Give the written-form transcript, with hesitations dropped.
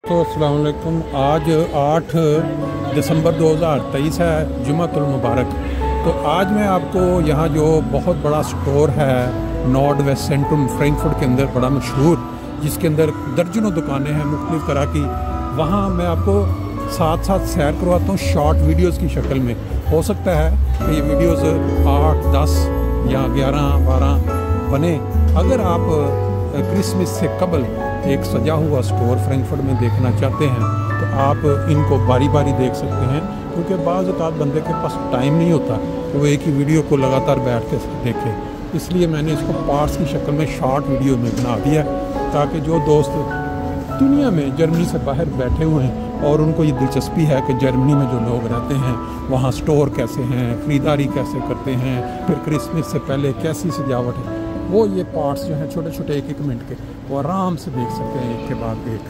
तो अस्सलाम वालेकुम। आज 8 दिसंबर 2023 है, जुम्मतुल मुबारक। तो आज मैं आपको यहाँ जो बहुत बड़ा स्टोर है नॉर्थ वेस्ट सेंट्रम फ्रैंकफर्ट के अंदर, बड़ा मशहूर, जिसके अंदर दर्जनों दुकानें हैं मुख्तलिफ़ तरह की, वहाँ मैं आपको साथ साथ सैर करवाता हूँ शॉर्ट वीडियोस की शक्ल में। हो सकता है कि ये वीडियोस 8, 10 या 11, 12 बने। अगर आप क्रिसमस से कबल एक सजा हुआ स्टोर फ्रैंकफर्ट में देखना चाहते हैं तो आप इनको बारी बारी देख सकते हैं, क्योंकि बाज़ औक़ात बंदे के पास टाइम नहीं होता कि वो एक ही वीडियो को लगातार बैठ के देखे। इसलिए मैंने इसको पार्ट्स की शक्ल में शॉर्ट वीडियो में बना दिया, ताकि जो दोस्त दुनिया में जर्मनी से बाहर बैठे हुए हैं और उनको ये दिलचस्पी है कि जर्मनी में जो लोग रहते हैं वहाँ स्टोर कैसे हैं, ख़रीदारी कैसे करते हैं, फिर क्रिसमस से पहले कैसी सजावट है, वो ये पार्ट्स जो हैं छोटे छोटे 1-1 मिनट के, वो आराम से देख सकते हैं एक के बाद एक।